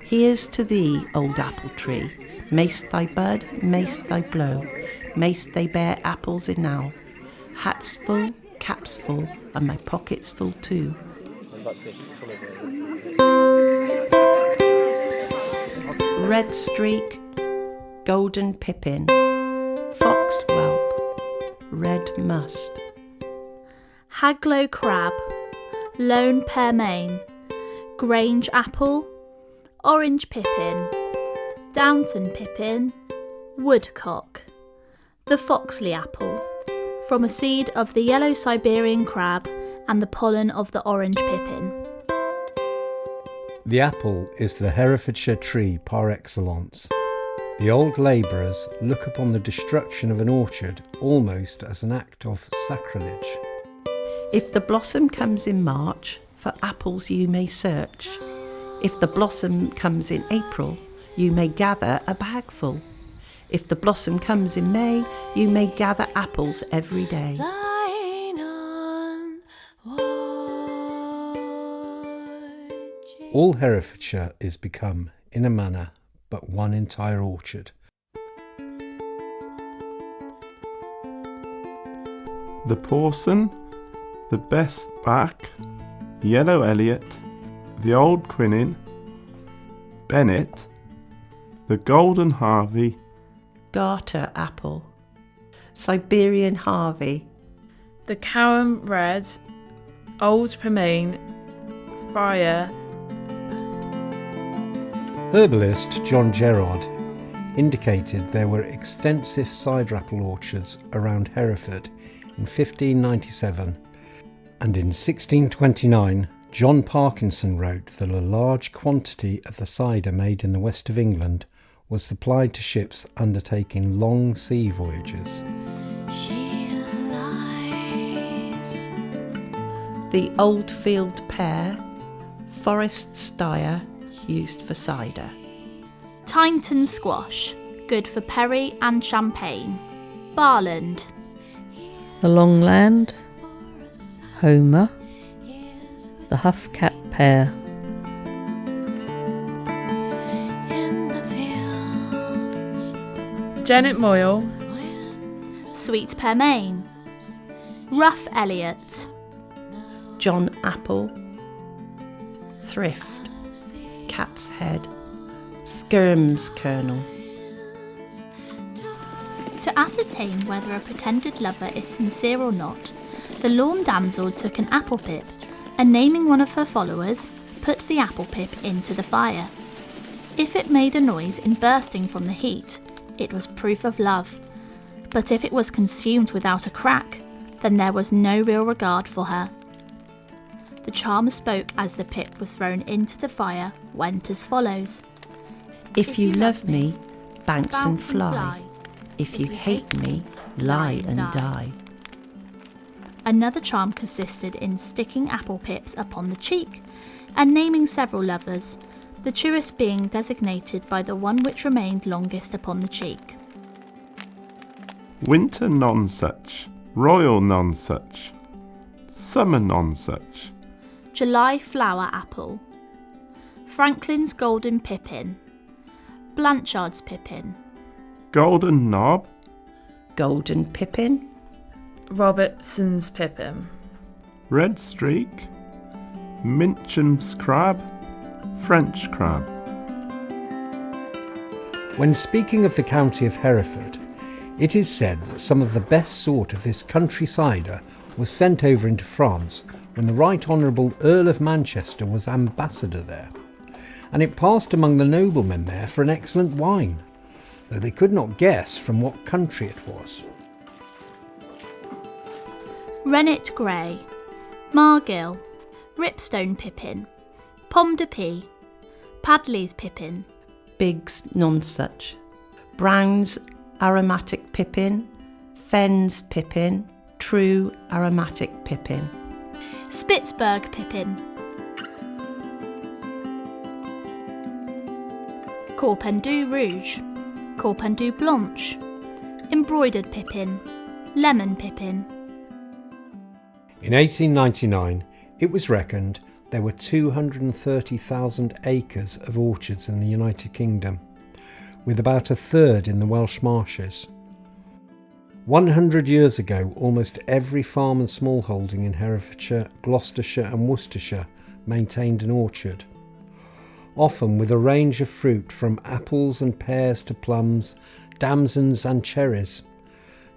Here's to thee, old apple tree. Mayst thy bud, mayst thy blow. Mayst they bear apples enow. Hats full, caps full, and my pockets full too. Red streak, golden pippin, fox whelp, red must. Haglow crab, lone pearmain, Grange apple, orange pippin, Downton pippin, woodcock. The Foxley apple, from a seed of the yellow Siberian crab and the pollen of the orange pippin. The apple is the Herefordshire tree par excellence. The old labourers look upon the destruction of an orchard almost as an act of sacrilege. If the blossom comes in March, for apples you may search. If the blossom comes in April, you may gather a bagful. If the blossom comes in May, you may gather apples every day. All Herefordshire is become, in a manner, but one entire orchard. The Pawson, the Best Back, Yellow Elliot, the Old Quinnin, Bennett, the Golden Harvey, Garter apple, Siberian Harvey, the Cowan Red, Old Pearmain, Friar. Herbalist John Gerard indicated there were extensive cider apple orchards around Hereford in 1597, and in 1629 John Parkinson wrote that a large quantity of the cider made in the west of England was supplied to ships undertaking long sea voyages. the Oldfield pear, Forest stire, used for cider. Tyneton squash, good for perry and champagne. Barland. The Longland, Homer, the Huffcat pear. Janet Moyle, Sweet pearmain. Rough Elliot. John apple, Thrift, Cat's head, Skirm's kernel. To ascertain whether a pretended lover is sincere or not, the lawn damsel took an apple pip and, naming one of her followers, put the apple pip into the fire. If it made a noise in bursting from the heat, it was proof of love, but if it was consumed without a crack, then there was no real regard for her. The charm spoke as the pip was thrown into the fire, went as follows. If you love me, bounce and fly. If you hate me, lie and die. Another charm consisted in sticking apple pips upon the cheek and naming several lovers, the truest being designated by the one which remained longest upon the cheek. Winter nonsuch, royal nonsuch, summer nonsuch. July flower apple. Franklin's golden pippin. Blanchard's pippin. Golden knob, Golden pippin, Robertson's pippin. red streak, Mincham's crab, French crab. When speaking of the county of Hereford, it is said that some of the best sort of this country cider was sent over into France when the Right Honourable Earl of Manchester was ambassador there, and it passed among the noblemen there for an excellent wine, though they could not guess from what country it was. Rennet grey. Margill. Ripstone pippin. Pomme de pie. Padley's pippin. Big's nonsuch, Brown's aromatic pippin, Fenn's pippin, True aromatic pippin. Spitzberg pippin. Corpendu rouge. Corpendu blanche. Embroidered pippin. Lemon pippin. In 1899, it was reckoned there were 230,000 acres of orchards in the United Kingdom, with about a third in the Welsh marshes. 100 years ago, almost every farm and smallholding in Herefordshire, Gloucestershire and Worcestershire maintained an orchard, often with a range of fruit from apples and pears to plums, damsons and cherries.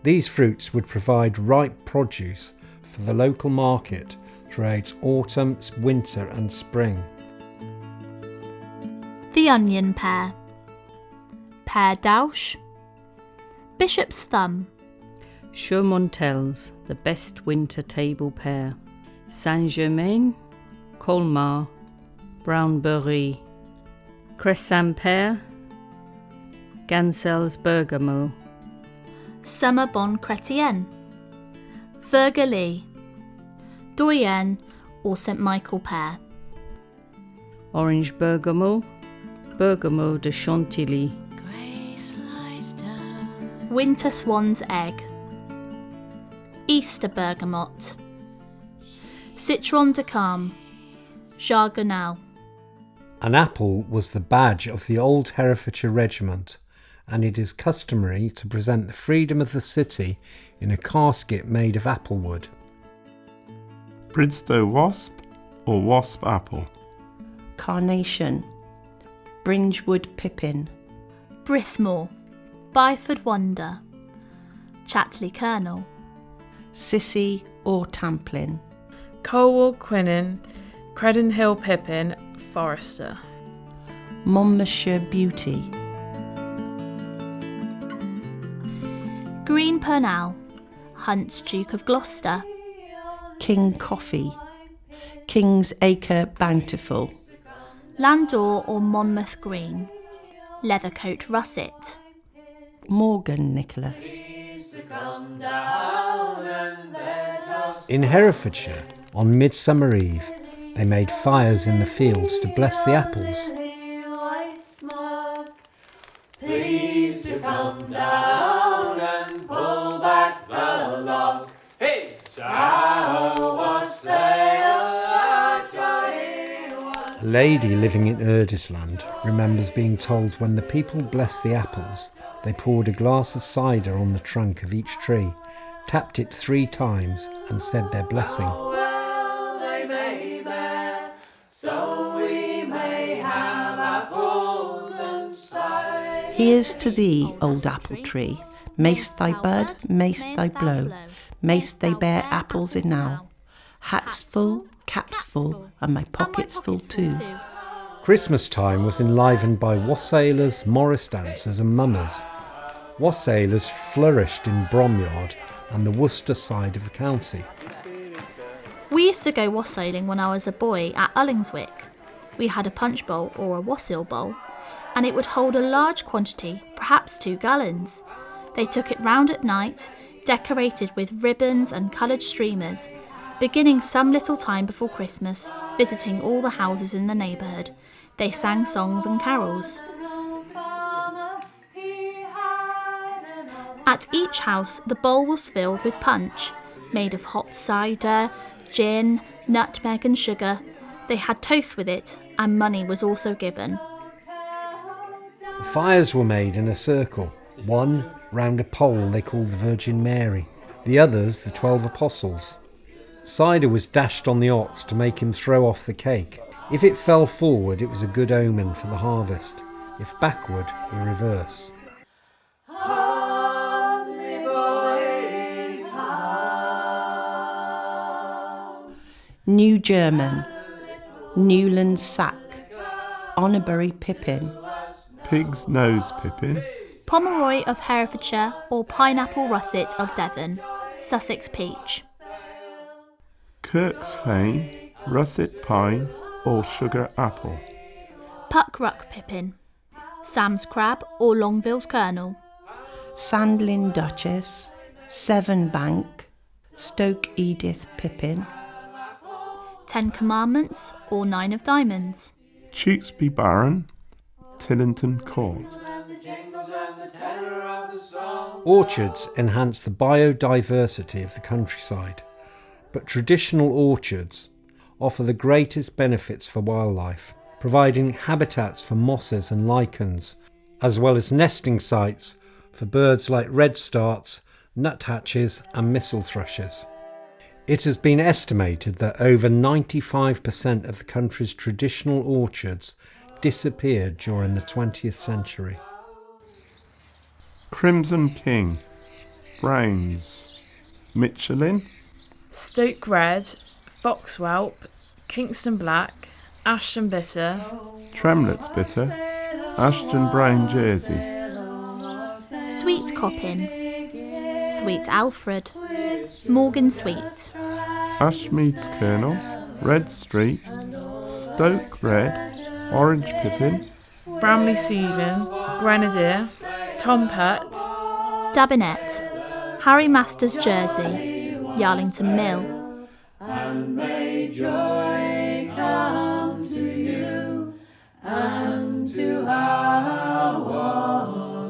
These fruits would provide ripe produce for the local market throughout autumn, winter and spring. The onion pear. Pear d'Auch. Bishop's thumb. Chaumontels, the best winter table pear. Saint-Germain, Colmar, Brownberry. Crescent pear. Gansel's bergamot. Summer bon chrétien. Vergely. Doyen or St Michael pear. Orange bergamot. Bergamot de Chantilly. Winter swan's egg. Easter bergamot. Citron de Carme. Jargonelle. An apple was the badge of the old Herefordshire regiment, and it is customary to present the freedom of the city in a casket made of apple wood. Bridstow wasp or wasp apple. Carnation. Bringewood pippin. Brithmore. Byford wonder. Chatley kernel. Sissy or Tamplin. Colwell quinine, Credon Hill pippin, Forester. Monmouthshire beauty. Green pernal. Hunt's Duke of Gloucester. King coffee. King's acre bountiful. Landor or Monmouth green. Leathercoat russet. Morgan Nicholas. In Herefordshire, on Midsummer Eve, they made fires in the fields to bless the apples. Please to come down and pull back the log. Hey, shall wassail at your heel. A lady living in Urdisland remembers being told when the people blessed the apples, they poured a glass of cider on the trunk of each tree, tapped it 3 times and said their blessing. Well, they may bear, so we may have apples and cider. Here's to thee, old apple tree. Mayst thy bud, mayst thy blow. Mayst they bear apples enow. Hats full, caps full, and my pockets full too. Christmas time was enlivened by wassailers, morris dancers and mummers. Wassailers flourished in Bromyard and the Worcester side of the county. We used to go wassailing when I was a boy at Ullingswick. We had a punch bowl or a wassail bowl, and it would hold a large quantity, perhaps 2 gallons. They took it round at night, decorated with ribbons and coloured streamers, beginning some little time before Christmas, visiting all the houses in the neighbourhood. They sang songs and carols. At each house, the bowl was filled with punch, made of hot cider, gin, nutmeg and sugar. They had toast with it, and money was also given. The fires were made in a circle, one round a pole they called the Virgin Mary, the others the 12 Apostles. Cider was dashed on the ox to make him throw off the cake. If it fell forward, it was a good omen for the harvest. If backward, the reverse. New German. Newland sack. Honorbury pippin. Pig's nose pippin. Pomeroy of Herefordshire or pineapple russet of Devon. Sussex peach. Kirk's fane, russet pine or sugar apple. Puckruck pippin. Sam's crab or Longville's kernel. Sandlin Duchess. Severnbank. Stoke Edith pippin. 10 Commandments or 9 of Diamonds. Tewkesbury Baron, Tillington Court. Orchards enhance the biodiversity of the countryside, but traditional orchards, offer the greatest benefits for wildlife, providing habitats for mosses and lichens, as well as nesting sites for birds like redstarts, nuthatches and missel thrushes. It has been estimated that over 95% of the country's traditional orchards disappeared during the 20th century. Crimson King, Brains, Michelin, Stoke Red, Foxwhelp, Kingston Black, Ashton Bitter, Tremlett's Bitter, Ashton Brown Jersey, Sweet Coppin, Sweet Alfred, Morgan Sweet, Ashmead's Kernel, Red Streak, Stoke Red, Orange Pippin, Bramley Seeding, Grenadier, Tom Pert, Dabinet, Harry Masters Jersey, Yarlington Mill, and may joy come to you and to our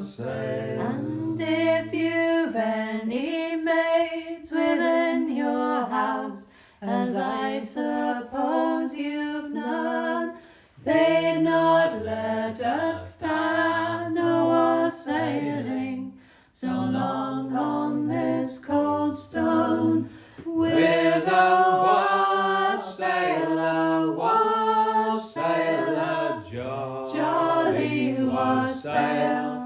sale. And if you've any maids within your house, as I suppose you've none, they'd not let us stand or sailing so long on this cold stone. With a wassail, jolly wassail.